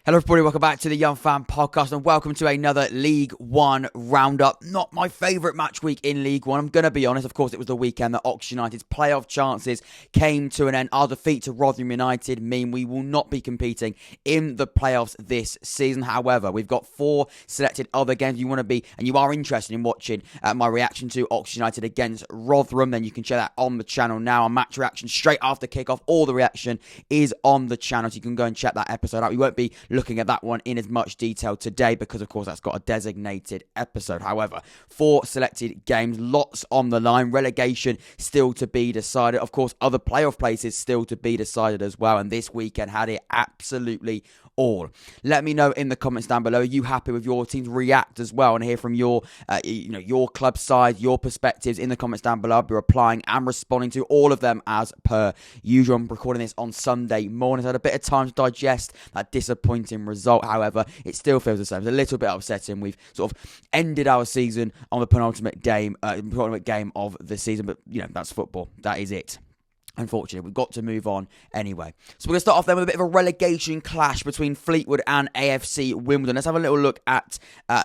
Hello everybody, welcome back to the Young Fan Podcast and welcome to another League One roundup. Not my favourite match week in League One, I'm going to be honest. Of course, it was the weekend that Oxford United's playoff chances came to an end. Our defeat to Rotherham United mean we will not be competing in the playoffs this season. However, we've got 4 selected other games you want to be, and you are interested in watching my reaction to Oxford United against Rotherham, then you can check that on the channel now. A match reaction straight after kickoff. All the reaction is on the channel, so you can go and check that episode out. We won't be looking at that one in as much detail today because, of course, that's got a designated episode. However, 4 selected games, lots on the line. Relegation still to be decided. Of course, other playoff places still to be decided as well. And this weekend had it absolutely all. Let me know in the comments down below. Are you happy with your team's react as well? And hear from your club side, your perspectives in the comments down below. I'll be replying and responding to all of them as per usual. I'm recording this on Sunday morning. I had a bit of time to digest that disappointing result. However, it still feels the same. It's a little bit upsetting. We've sort of ended our season on the penultimate game of the season, but that's football. That is it. Unfortunately, we've got to move on anyway. So we're going to start off then with a bit of a relegation clash between Fleetwood and AFC Wimbledon. Let's have a little look at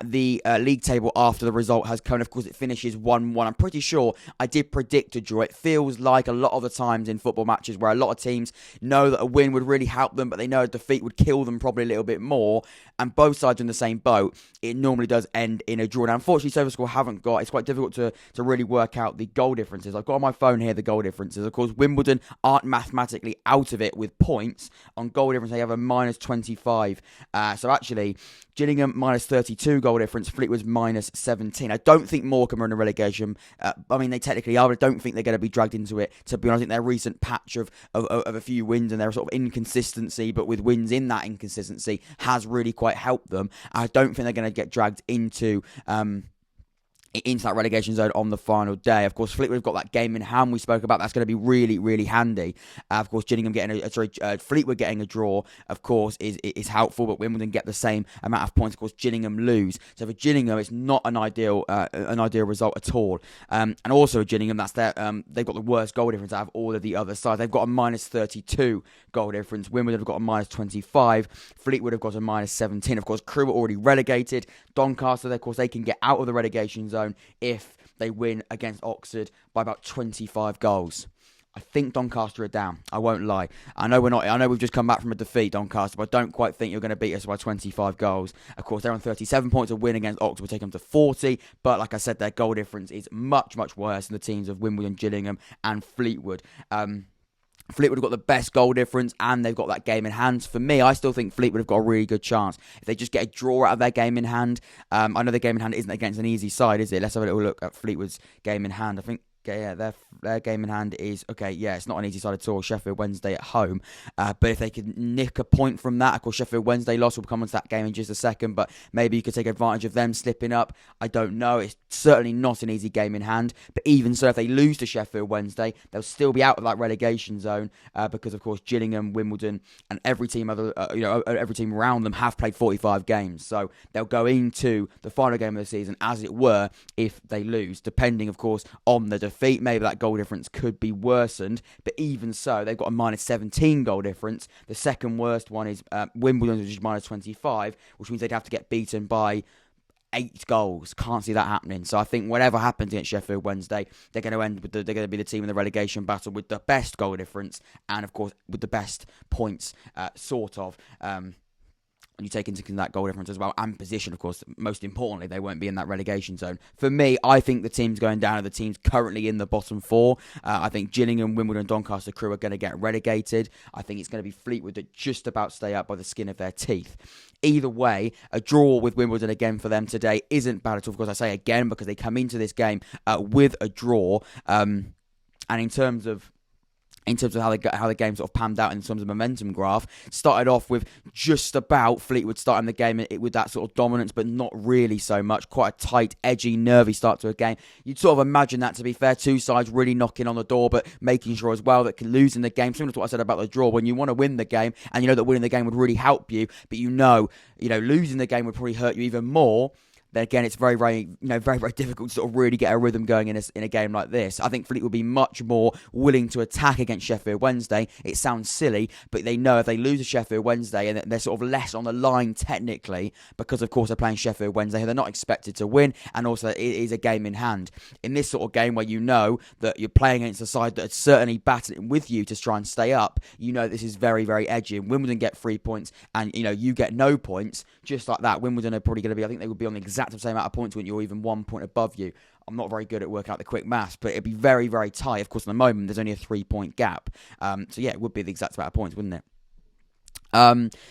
the league table after the result has come. Of course, it finishes 1-1. I'm pretty sure I did predict a draw. It feels like a lot of the times in football matches where a lot of teams know that a win would really help them, but they know a defeat would kill them probably a little bit more. And both sides are in the same boat. It normally does end in a draw. Now, unfortunately, SofaScore haven't got. It's quite difficult to really work out the goal differences. I've got on my phone here the goal differences. Of course, Wimbledon aren't mathematically out of it with points. On goal difference, they have a minus 25. So actually, Gillingham minus 32 goal difference, Fleetwood's minus 17. I don't think Morecambe are in a relegation. They technically are, but I don't think they're going to be dragged into it. To be honest, I think their recent patch of a few wins and their sort of inconsistency, but with wins in that inconsistency, has really quite helped them. I don't think they're going to get dragged into that relegation zone on the final day. Of course, Fleetwood have got that game in hand we spoke about. That's going to be really, really handy. Of course, Gillingham Fleetwood getting a draw, of course, is helpful, but Wimbledon get the same amount of points. Of course, Gillingham lose. So for Gillingham, it's not an ideal result at all. And also Gillingham, that's they've got the worst goal difference out of all of the other sides. They've got a minus 32 goal difference. Wimbledon have got a minus 25. Fleetwood have got a minus 17. Of course, Crewe are already relegated. Doncaster, of course, they can get out of the relegation zone if they win against Oxford by about 25 goals. I think Doncaster are down. I won't lie. I know we've just come back from a defeat, Doncaster, but I don't quite think you're going to beat us by 25 goals. Of course, they're on 37 points. A win against Oxford will take them to 40. But like I said, their goal difference is much, much worse than the teams of Wimbledon, Gillingham, and Fleetwood. Fleetwood have got the best goal difference and they've got that game in hand. For me, I still think Fleetwood have got a really good chance. If they just get a draw out of their game in hand, I know the game in hand isn't against an easy side, is it? Let's have a little look at Fleetwood's game in hand. I think their game in hand is, it's not an easy side at all, Sheffield Wednesday at home. But if they could nick a point from that, of course, Sheffield Wednesday loss, we'll come on to that game in just a second, but maybe you could take advantage of them slipping up. I don't know. It's certainly not an easy game in hand. But even so, if they lose to Sheffield Wednesday, they'll still be out of that relegation zone because, of course, Gillingham, Wimbledon, and every team around them have played 45 games. So they'll go into the final game of the season, as it were, if they lose, depending, of course, on the defeat. Maybe that goal difference could be worsened, but even so, they've got a minus 17 goal difference. The second worst one is Wimbledon, which is minus 25, which means they'd have to get beaten by 8 goals. Can't see that happening. So I think whatever happens against Sheffield Wednesday, they're going to be the team in the relegation battle with the best goal difference and, of course, with the best points, and you take into account that goal difference as well, and position, of course. Most importantly, they won't be in that relegation zone. For me, I think the teams going down are the teams currently in the bottom 4. I think Gillingham, Wimbledon, Doncaster, Crewe are going to get relegated. I think it's going to be Fleetwood that just about stay up by the skin of their teeth. Either way, a draw with Wimbledon again for them today isn't bad at all. Of course, I say again because they come into this game with a draw. And in terms of how the game sort of panned out in terms of momentum graph, started off with just about Fleetwood starting the game with that sort of dominance, but not really so much. Quite a tight, edgy, nervy start to a game. You'd sort of imagine that, to be fair, two sides really knocking on the door, but making sure as well that losing the game, similar to what I said about the draw, when you want to win the game, and you know that winning the game would really help you, but you know losing the game would probably hurt you even more. then again, it's very, very, very, very difficult to sort of really get a rhythm going in a game like this. I think Fleetwood would be much more willing to attack against Sheffield Wednesday. It sounds silly, but they know if they lose to Sheffield Wednesday, and they're sort of less on the line technically, because of course they're playing Sheffield Wednesday, who they're not expected to win, and also it is a game in hand. In this sort of game where you know that you're playing against a side that is certainly battling with you to try and stay up, you know this is very, very edgy. And Wimbledon get 3 points, and you get no points. Just like that, Wimbledon are probably going to be, I think they would be on the exact same amount of points when you're even 1 point above you. I'm not very good at working out the quick maths, but it'd be very, very tight. Of course, at the moment, there's only a 3-point gap. So yeah, it would be the exact amount of points, wouldn't it?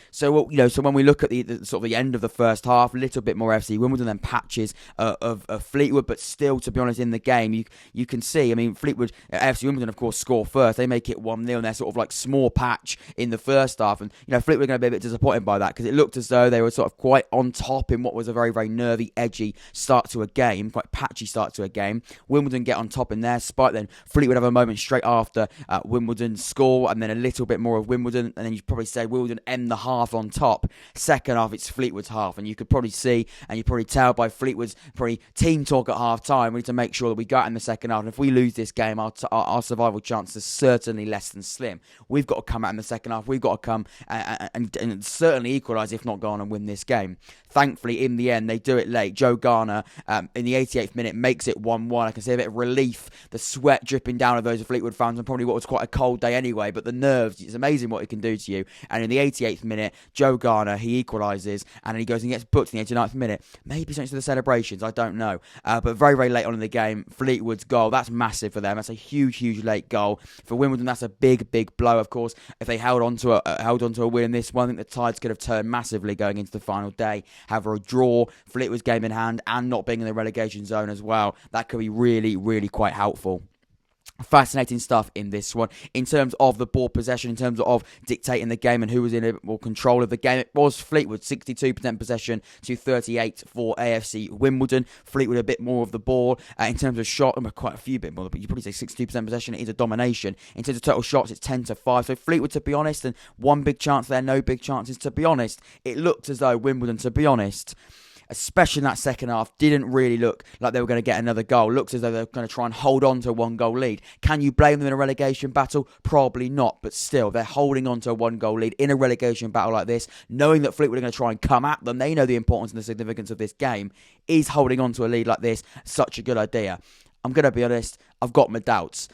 So when we look at the sort of the end of the first half, a little bit more FC Wimbledon, then patches of Fleetwood, but still, to be honest, in the game, you can see, I mean, Fleetwood, FC Wimbledon, of course, score first. They make it 1-0, and they're sort of like small patch in the first half, and Fleetwood are going to be a bit disappointed by that, because it looked as though they were sort of quite on top in what was a very, very nervy, edgy start to a game, quite patchy start to a game. Wimbledon get on top in their spot, then Fleetwood have a moment straight after Wimbledon score, and then a little bit more of Wimbledon, and then you probably say Wimbledon end the half on top. Second half, it's Fleetwood's half, and you could probably see, and you probably tell by Fleetwood's probably team talk at half time, we need to make sure that we go out in the second half, and if we lose this game, our survival chances are certainly less than slim. We've got to come out in the second half, we've got to come and certainly equalise, if not go on and win this game. Thankfully, in the end, they do it late. Joe Garner, in the 88th minute, makes it 1-1. I can see a bit of relief, the sweat dripping down of those Fleetwood fans, and probably what was quite a cold day anyway, but the nerves, it's amazing what it can do to you. And in the 88th minute, Joe Garner, he equalises, and then he goes and gets booked in the 89th minute. Maybe something to the celebrations, I don't know. But very, very late on in the game, Fleetwood's goal, that's massive for them. That's a huge, huge late goal. For Wimbledon, that's a big, big blow, of course. If they held on to a win in this one, I think the tides could have turned massively going into the final day. However, a draw, Fleetwood's game in hand, and not being in the relegation zone as well, that could be really, really quite helpful. Fascinating stuff in this one. In terms of the ball possession, in terms of dictating the game and who was in a bit more control of the game, it was Fleetwood, 62% possession to 38 for AFC Wimbledon. Fleetwood a bit more of the ball. In terms of shot, quite a few bit more, but you probably say 62% possession, it is a domination. In terms of total shots, it's 10-5. So Fleetwood, to be honest, and one big chance there, no big chances, to be honest. It looked as though Wimbledon, to be honest, especially in that second half, didn't really look like they were going to get another goal. Looks as though they were going to try and hold on to a 1-goal lead. Can you blame them in a relegation battle? Probably not, but still, they're holding on to a 1-goal lead in a relegation battle like this, knowing that Fleetwood are going to try and come at them. They know the importance and the significance of this game. Is holding on to a lead like this such a good idea? I'm going to be honest, I've got my doubts.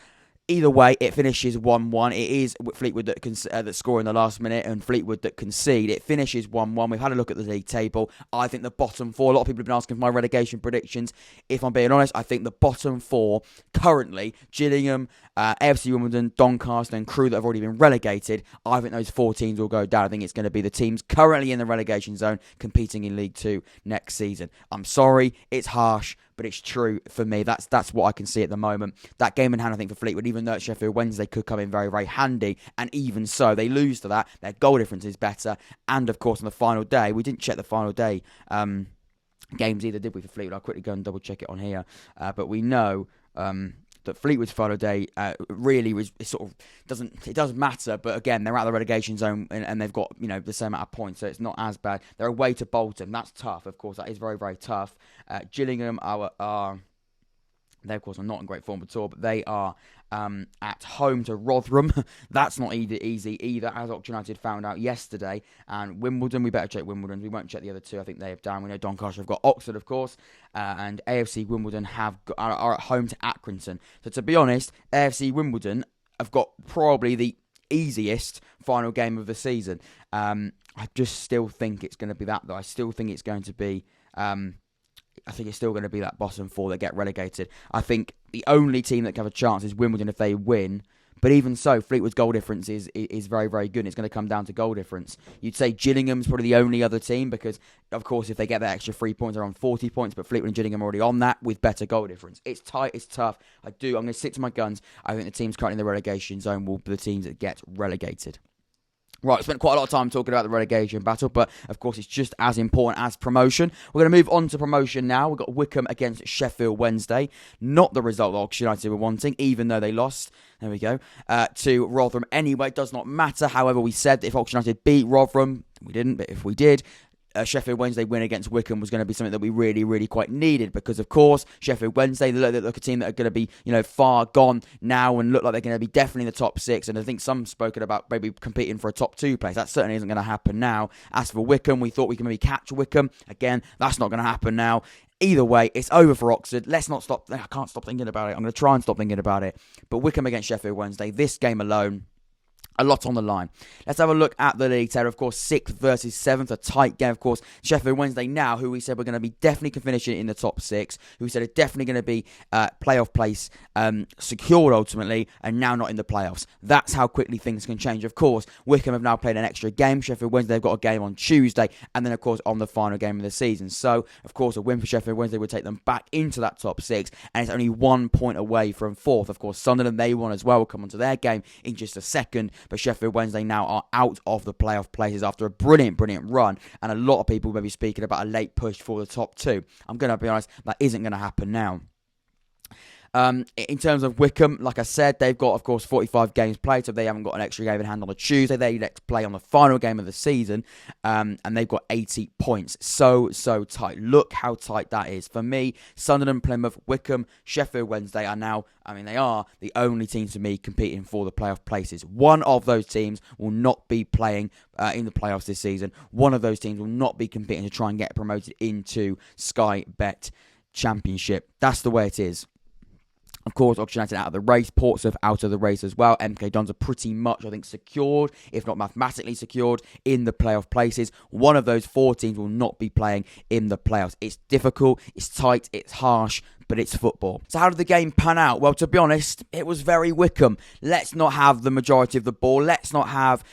Either way, it finishes 1-1. It is Fleetwood that score in the last minute, and Fleetwood that concede. It finishes 1-1. We've had a look at the league table. I think the bottom four, a lot of people have been asking for my relegation predictions. If I'm being honest, I think the bottom four currently, Gillingham, AFC Wimbledon, Doncaster and Crewe that have already been relegated, I think those four teams will go down. I think it's going to be the teams currently in the relegation zone competing in League 2 next season. I'm sorry, it's harsh, but it's true for me. That's what I can see at the moment. That game in hand, I think, for Fleetwood, even though it's Sheffield Wednesday, could come in very, very handy. And even so, they lose to that. Their goal difference is better. And, of course, on the final day, we didn't check the final day games either, did we, for Fleetwood? I'll quickly go and double check it on here. But we know that Fleetwood's final day really was doesn't matter, but again, they're out of the relegation zone and they've got the same amount of points, so it's not as bad. They're away to Bolton. That's tough, of course. That is very, very tough. Gillingham are they, of course, are not in great form at all, but they are at home to Rotherham. That's not easy either, as Oxford United found out yesterday. And Wimbledon, we better check Wimbledon. We won't check the other two. I think they have down. We know Doncaster have got Oxford, of course, and AFC Wimbledon are at home to Accrington. So to be honest, AFC Wimbledon have got probably the easiest final game of the season. I just still think it's going to be that, though. I still think it's going to be... I think it's still going to be that bottom four that get relegated. I think the only team that can have a chance is Wimbledon if they win. But even so, Fleetwood's goal difference is very, very good. It's going to come down to goal difference. You'd say Gillingham's probably the only other team because, of course, if they get that extra 3 points, they're on 40 points. But Fleetwood and Gillingham are already on that with better goal difference. It's tight. It's tough. I'm going to stick to my guns. I think the teams currently in the relegation zone will be the teams that get relegated. Right, I spent quite a lot of time talking about the relegation battle, but of course it's just as important as promotion. We're going to move on to promotion now. We've got Wycombe against Sheffield Wednesday. Not the result that Oxford United were wanting, even though they lost, there we go, to Rotherham. Anyway, it does not matter. However, we said that if Oxford United beat Rotherham, we didn't, but if we did, Sheffield Wednesday win against Wycombe was going to be something that we really, really quite needed, because of course Sheffield Wednesday look a team that are going to be far gone now and look like they're going to be definitely in the top 6, and I think some spoken about maybe competing for a top 2 place. That certainly isn't going to happen now. As for Wycombe, we thought we could maybe catch Wycombe again. That's not going to happen now. Either way, it's over for Oxford. Let's not stop. I can't stop thinking about it. I'm going to try and stop thinking about it. But Wycombe against Sheffield Wednesday, this game alone, a lot on the line. Let's have a look at the league table. Of course, 6th versus 7th, a tight game. Of course, Sheffield Wednesday now, who we said were going to be definitely finishing in the top 6, who we said are definitely going to be playoff place secured ultimately, and now not in the playoffs. That's how quickly things can change. Of course, Wycombe have now played an extra game. Sheffield Wednesday have got a game on Tuesday, and then, of course, on the final game of the season. So, of course, a win for Sheffield Wednesday would take them back into that top 6, and it's only 1 point away from 4th. Of course, Sunderland, they won as well. We'll come on to their game in just a second. But Sheffield Wednesday now are out of the playoff places after a brilliant run, and a lot of people may be speaking about a late push for the top 2. I'm going to be honest, that isn't going to happen now. In terms of Wycombe, like I said, they've got, of course, 45 games played, so they haven't got an extra game in hand on a Tuesday. They next play on the final game of the season, and they've got 80 points. So tight. Look how tight that is. For me, Sunderland, Plymouth, Wycombe, Sheffield Wednesday are now, they are the only teams for me competing for the playoff places. One of those teams will not be playing in the playoffs this season. One of those teams will not be competing to try and get promoted into Sky Bet Championship. That's the way it is. Of course, Oxford United out of the race, Portsmouth out of the race as well. MK Dons are pretty much, I think, secured, if not mathematically secured, in the playoff places. One of those 4 teams will not be playing in the playoffs. It's difficult, it's tight, it's harsh, but it's football. So how did the game pan out? Well, to be honest, it was very Wycombe. Let's not have the majority of the ball. Let's not have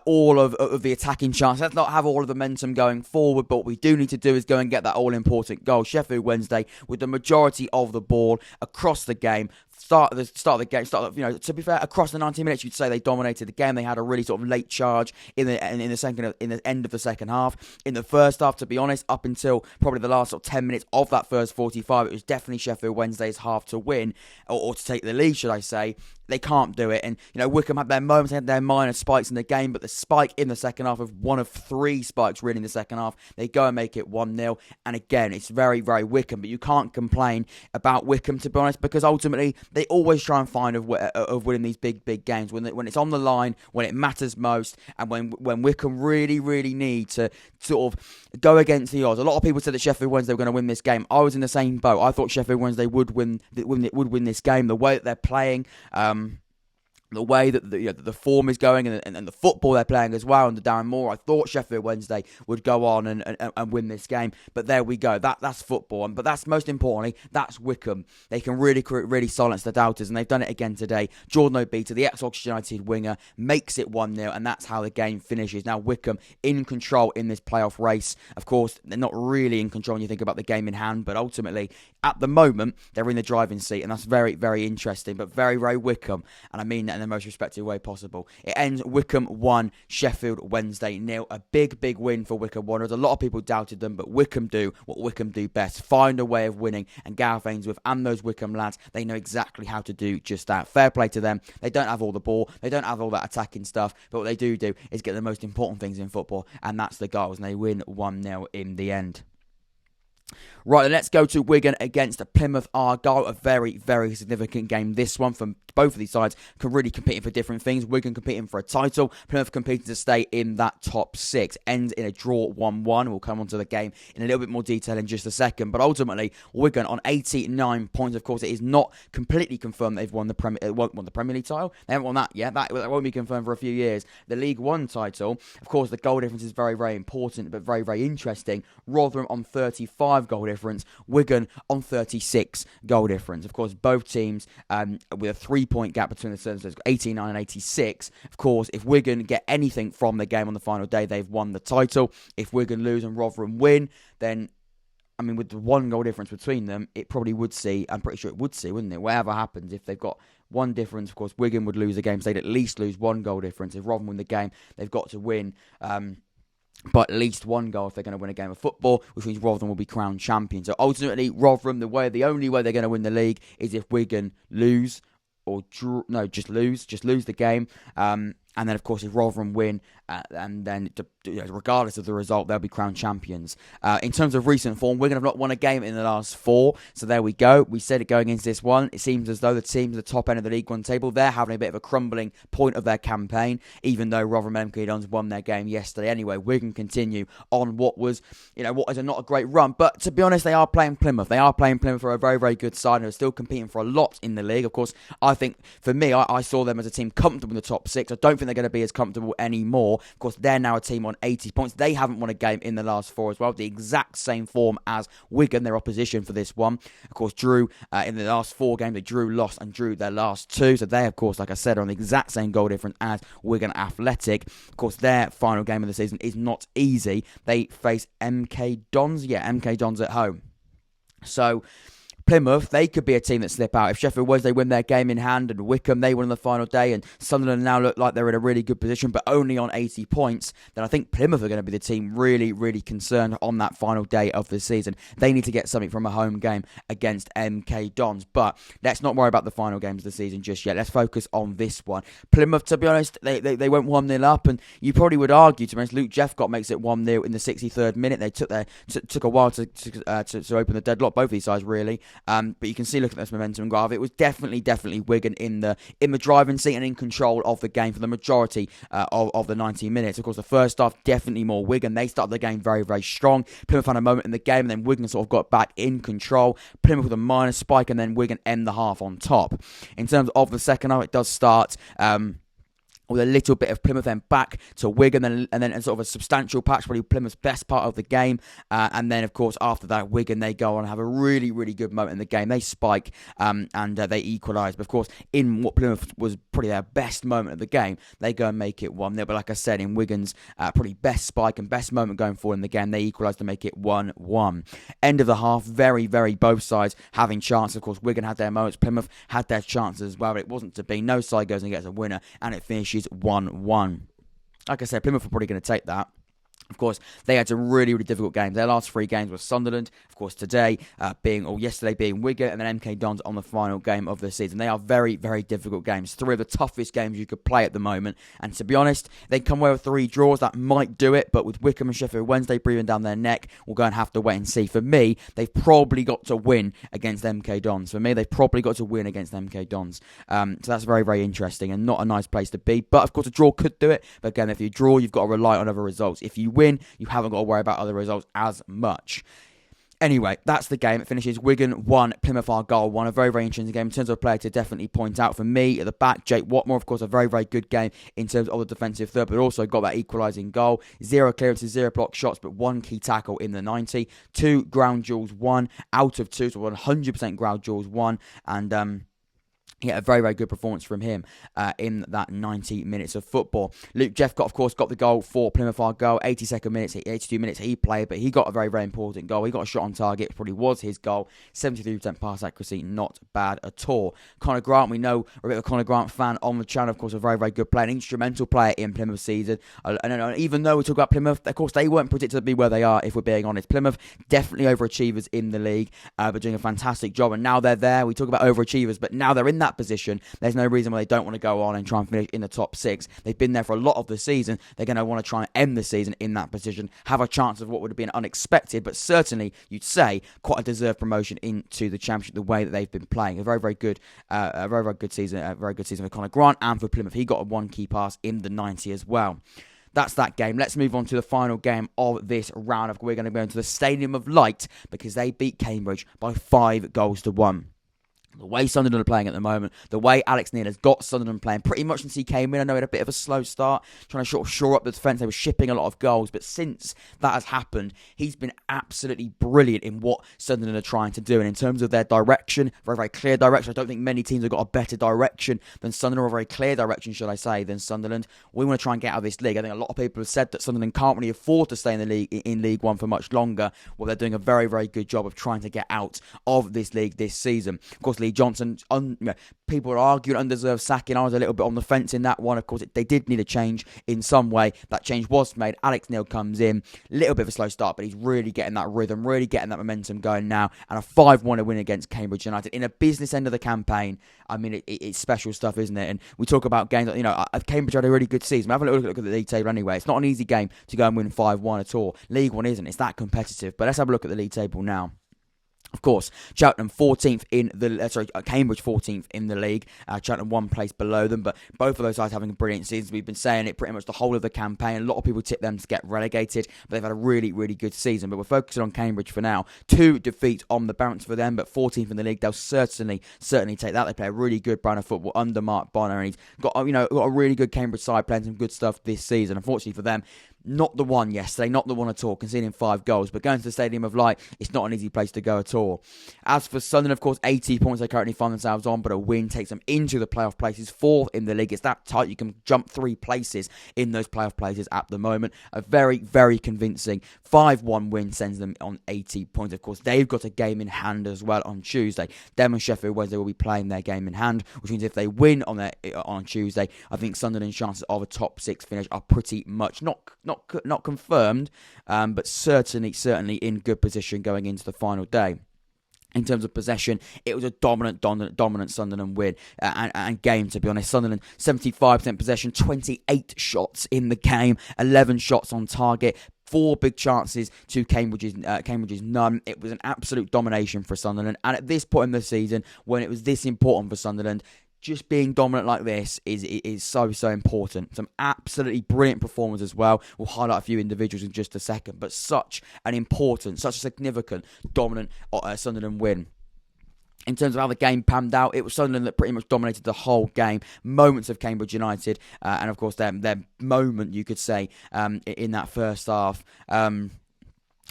all of the attacking chance. Let's not have all of the momentum going forward. But what we do need to do is go and get that all-important goal. Sheffield Wednesday with the majority of the ball across the game. To be fair, across the 90 minutes, you'd say they dominated the game. They had a really sort of late charge in the end of the second half. In the first half, to be honest, up until probably the last 10 minutes of that first 45, it was definitely Sheffield Wednesday's half to win, or to take the lead, should I say. They can't do it, and Wycombe had their moments, they had their minor spikes in the game, but the spike in the second half of one of 3 spikes really in the second half, they go and make it 1-0, and again, it's very, very Wycombe, but you can't complain about Wycombe, to be honest, because ultimately, they always try and find of winning these big games, when it's on the line, when it matters most, and when Wycombe really, really need to sort of go against the odds. A lot of people said that Sheffield Wednesday were going to win this game. I was in the same boat. I thought Sheffield Wednesday would win this game. The way that they're playing, the way that the form is going and the football they're playing as well under Darren Moore, I thought Sheffield Wednesday would go on and win this game. But there we go. That's football. But that's most importantly, that's Wycombe. They can really silence the doubters, and they've done it again today. Jordan Obita, the ex-Oxford United winger, makes it 1-0, and that's how the game finishes. Now Wycombe in control in this playoff race. Of course, they're not really in control when you think about the game in hand, but ultimately, at the moment, they're in the driving seat, and that's very, very interesting, but very, very Wycombe. And I mean that in the most respectful way possible. It ends Wycombe 1, Sheffield Wednesday 0. A big win for Wycombe Wanderers. A lot of people doubted them, but Wycombe do what Wycombe do best. Find a way of winning, and Gareth Ainsworth and those Wycombe lads, they know exactly how to do just that. Fair play to them. They don't have all the ball. They don't have all that attacking stuff, but what they do is get the most important things in football, and that's the goals, and they win 1-0 in the end. Right, then let's go to Wigan against Plymouth Argyle. A very, very significant game. This one from both of these sides can really competing for different things. Wigan competing for a title, Plymouth competing to stay in that top 6. Ends in a draw 1-1. We'll come on to the game in a little bit more detail in just a second. But ultimately, Wigan on 89 points. Of course, it is not completely confirmed they've won the Premier League title. They haven't won that yet. That won't be confirmed for a few years. The League One title, of course, the goal difference is very, very important, but very, very interesting. Rotherham on 35 goal difference. Wigan on 36 goal difference. Of course, both teams with a 3-point gap between the services, 89 and 86. Of course, if Wigan get anything from the game on the final day, they've won the title. If Wigan lose and Rotherham win, then with the 1 goal difference between them, it probably would see, I'm pretty sure it would see, wouldn't it? Whatever happens, if they've got 1 difference, of course, Wigan would lose the game, so they'd at least lose 1 goal difference. If Rotherham win the game, they've got to win but at least 1 goal if they're going to win a game of football, which means Rotherham will be crowned champion. So ultimately, Rotherham, the only way they're going to win the league is if Wigan lose, or just lose the game. And then, of course, if Rotherham win, and then regardless of the result, they'll be crowned champions. In terms of recent form, Wigan have not won a game in the last 4. So there we go. We said it going into this one. It seems as though the teams at the top end of the League One table, they're having a bit of a crumbling point of their campaign, even though Rotherham MK Dons won their game yesterday. Anyway, Wigan continue on what was, what is not a great run. But to be honest, they are playing Plymouth. They are playing Plymouth for a very, very good side and are still competing for a lot in the league. Of course, I think, for me, I saw them as a team comfortable in the top 6. I don't think they're going to be as comfortable anymore. Of course, they're now a team on 80 points. They haven't won a game in the last 4 as well. The exact same form as Wigan, their opposition for this one. Of course, drew in the last 4 games. They drew, lost, and drew their last 2. So they, of course, like I said, are on the exact same goal difference as Wigan Athletic. Of course, their final game of the season is not easy. They face MK Dons. Yeah, MK Dons at home. So Plymouth, they could be a team that slip out. If Sheffield Wednesday win their game in hand and Wycombe, they win on the final day, and Sunderland now look like they're in a really good position, but only on 80 points, then I think Plymouth are going to be the team really, really concerned on that final day of the season. They need to get something from a home game against MK Dons. But let's not worry about the final games of the season just yet. Let's focus on this one. Plymouth, to be honest, they went 1-0 up, and you probably would argue, to be honest, Luke Jeffcott makes it 1-0 in the 63rd minute. They took a while to open the deadlock, both of these sides, really. But you can see, look at this momentum graph. It was definitely Wigan in the driving seat and in control of the game for the majority of the 90 minutes. Of course, the first half, definitely more Wigan. They started the game very, very strong. Plymouth had a moment in the game, and then Wigan sort of got back in control. Plymouth with a minor spike, and then Wigan end the half on top. In terms of the second half, it does start with a little bit of Plymouth, then back to Wigan, and then sort of a substantial patch, probably Plymouth's best part of the game. And then, of course, after that, Wigan, they go on and have a really, really good moment in the game. They spike and they equalise. But, of course, in what Plymouth was probably their best moment of the game, they go and make it 1-0. But like I said, in Wigan's probably best spike and best moment going forward in the game, they equalise to make it 1-1. End of the half, very, very both sides having chances. Of course, Wigan had their moments. Plymouth had their chances as well, but it wasn't to be. No side goes and gets a winner, and it finishes 1-1. Like I said, Plymouth are probably going to take that. Of course, they had some really, really difficult games. Their last 3 games were Sunderland, of course, yesterday being Wigan, and then MK Dons on the final game of the season. They are very, very difficult games. 3 of the toughest games you could play at the moment. And to be honest, they come away with 3 draws. That might do it, but with Wycombe and Sheffield Wednesday breathing down their neck, we'll go and have to wait and see. For me, they've probably got to win against MK Dons. So that's very, very interesting and not a nice place to be. But, of course, a draw could do it. But again, if you draw, you've got to rely on other results. If you win, you haven't got to worry about other results as much. Anyway, that's the game. It finishes Wigan 1, Plymouth Argyle 1. A very, very interesting game. In terms of a player to definitely point out for me, at the back, Jake Watmore, of course, a very, very good game in terms of the defensive third, but also got that equalising goal. 0 clearances, 0 block shots, but 1 key tackle in the 90. 2 ground duels, 1 out of 2, so 100% ground duels, 1. And a very, very good performance from him in that 90 minutes of football. Luke Jeffcott, of course, got the goal for Plymouth Argyle. 82 minutes he played, but he got a very, very important goal. He got a shot on target, it probably was his goal. 73% pass accuracy, not bad at all. Connor Grant, we know we're a bit of a Connor Grant fan on the channel. Of course, a very, very good player, an instrumental player in Plymouth's season. And even though we talk about Plymouth, of course, they weren't predicted to be where they are, if we're being honest. Plymouth, definitely overachievers in the league, but doing a fantastic job. And now they're there. We talk about overachievers, but now they're in that position. There's no reason why they don't want to go on and try and finish in the top 6. They've been there for a lot of the season. They're going to want to try and end the season in that position, have a chance of what would have been unexpected, but certainly, you'd say, quite a deserved promotion into the Championship the way that they've been playing. A very, very good season for Connor Grant and for Plymouth. He got a 1 key pass in the 90 as well. That's that game. Let's move on to the final game of this round. We're going to go into the Stadium of Light because they beat Cambridge by 5-1. The way Sunderland are playing at the moment, the way Alex Neil has got Sunderland playing pretty much since he came in. I know he had a bit of a slow start, trying to sort of shore up the defence. They were shipping a lot of goals, but since that has happened, he's been absolutely brilliant in what Sunderland are trying to do. And in terms of their direction, very, very clear direction. I don't think many teams have got a better direction than Sunderland, or a very clear direction, should I say, than Sunderland. We want to try and get out of this league. I think a lot of people have said that Sunderland can't really afford to stay in League One for much longer. Well, they're doing a very, very good job of trying to get out of this league this season. Of course, Lee Johnson, people are arguing undeserved sacking. I was a little bit on the fence in that one. Of course, they did need a change in some way. That change was made. Alex Neil comes in, a little bit of a slow start, but he's really getting that rhythm, really getting that momentum going now, and a 5-1 win against Cambridge United in a business end of the campaign. I mean, it's special stuff, isn't it? And we talk about games, Cambridge had a really good season. Have a look at the league table anyway. It's not an easy game to go and win 5-1 at all. League One isn't. It's that competitive. But let's have a look at the league table now. Of course, Cheltenham 14th in the Cambridge 14th in the league. Cheltenham one place below them, but both of those sides having a brilliant season. We've been saying it pretty much the whole of the campaign. A lot of people tip them to get relegated, but they've had a really, really good season. But we're focusing on Cambridge for now. 2 defeats on the bounce for them, but 14th in the league. They'll certainly take that. They play a really good brand of football under Mark Bonner, and he's got a really good Cambridge side playing some good stuff this season. Unfortunately for them, not the one yesterday, not the one at all, conceding 5 goals. But going to the Stadium of Light, it's not an easy place to go at all. As for Sunderland, of course, 80 points they currently find themselves on, but a win takes them into the playoff places, 4th in the league. It's that tight. You can jump 3 places in those playoff places at the moment. A very, very convincing 5-1 win sends them on 80 points. Of course, they've got a game in hand as well on Tuesday. Them and Sheffield Wednesday will be playing their game in hand, which means if they win on Tuesday, I think Sunderland's chances of a top 6 finish are pretty much not confirmed, but certainly in good position going into the final day. In terms of possession, it was a dominant Sunderland win and game, to be honest. Sunderland, 75% possession, 28 shots in the game, 11 shots on target, 4 big chances to Cambridge's none. It was an absolute domination for Sunderland. And at this point in the season, when it was this important for Sunderland, just being dominant like this is so important. Some absolutely brilliant performers as well. We'll highlight a few individuals in just a second, but such a significant, dominant Sunderland win. In terms of how the game panned out, it was Sunderland that pretty much dominated the whole game. Moments of Cambridge United, and of course their moment, you could say, in that first half.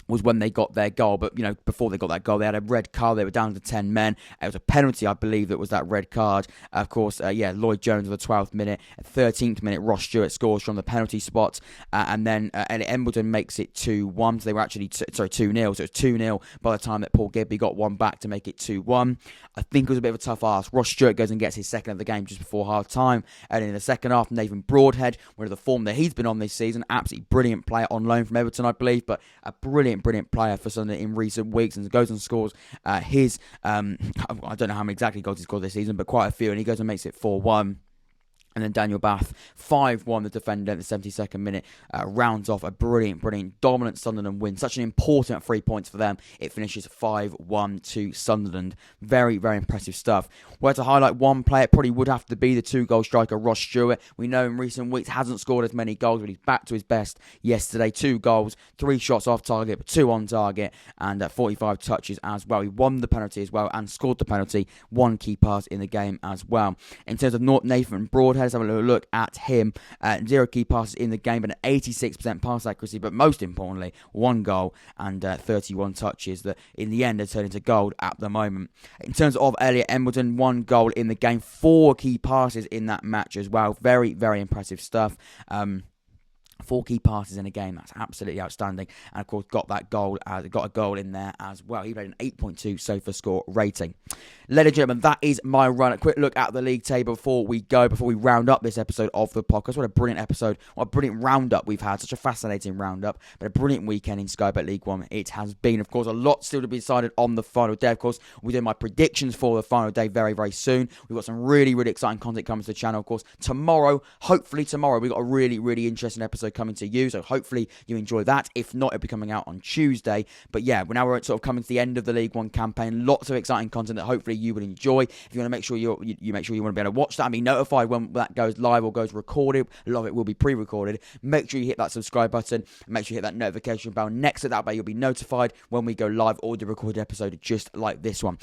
Was when they got their goal. But, before they got that goal, they had a red card. They were down to 10 men. It was a penalty, I believe, that was that red card. Of course, Lloyd Jones at the 12th minute. At 13th minute, Ross Stewart scores from the penalty spot. And then Elliot Embledon makes it 2-1. So they were actually, 2-0. So it was 2-0 by the time that Paul Gibby got one back to make it 2-1. I think it was a bit of a tough ask. Ross Stewart goes and gets his second of the game just before half-time. And in the second half, Nathan Broadhead, one of the form that he's been on this season, absolutely brilliant player on loan from Everton, I believe, but a brilliant player for Sunderland in recent weeks, and goes and scores his, I don't know how many exactly goals he scored this season, but quite a few, and he goes and makes it 4-1. And then Daniel Bath, 5-1, the defender at the 72nd minute, rounds off a brilliant, dominant Sunderland win. Such an important 3 points for them. It finishes 5-1 to Sunderland. Very, very impressive stuff. Were to highlight one player, it probably would have to be the 2-goal striker, Ross Stewart. We know in recent weeks hasn't scored as many goals, but he's back to his best yesterday. 2 goals, 3 shots off target, but 2 on target, and 45 touches as well. He won the penalty as well and scored the penalty. 1 key pass in the game as well. In terms of Nathan Broadhead, let's have a little look at him. 0 key passes in the game, but an 86% pass accuracy, but most importantly, 1 goal and 31 touches that in the end are turned into gold at the moment. In terms of Elliot Embledon, 1 goal in the game, 4 key passes in that match as well. Very, very impressive stuff. 4 key passes in a game, that's absolutely outstanding. And of course, got a goal in there as well. He played an 8.2 SofaScore rating. Ladies and gentlemen, that is my run. A quick look at the league table before we round up this episode of the podcast. What a brilliant episode. What a brilliant roundup we've had. Such a fascinating roundup, but a brilliant weekend in Sky Bet League One. It has been, of course, a lot still to be decided on the final day. Of course, we're doing my predictions for the final day very, very soon. We've got some really, really exciting content coming to the channel. Of course, hopefully tomorrow, we've got a really, really interesting episode coming to you. So hopefully you enjoy that. If not, it'll be coming out on Tuesday. But yeah, we're sort of coming to the end of the League One campaign. Lots of exciting content that hopefully you will enjoy. If you want to make sure you make sure you want to be able to watch that and be notified when that goes live or goes recorded. A lot of it will be pre-recorded. Make sure you hit that subscribe button. Make sure you hit that notification bell next to that bell. You'll be notified when we go live or the recorded episode just like this one.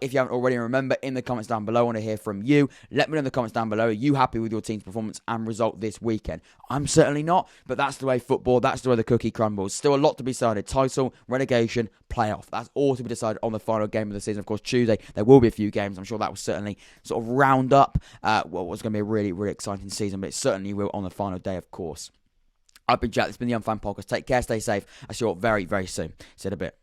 If you haven't already, remember, in the comments down below, I want to hear from you. Let me know in the comments down below, are you happy with your team's performance and result this weekend? I'm certainly not, but that's the way football, that's the way the cookie crumbles. Still a lot to be decided. Title, relegation, playoff. That's all to be decided on the final game of the season. Of course, Tuesday, there will be a few games. I'm sure that will certainly sort of round up what's going to be a really, really exciting season, but it certainly will on the final day, of course. I've been Jack. It's been the Unfan Podcast. Take care, stay safe. I'll see you all very, very soon. See you in a bit.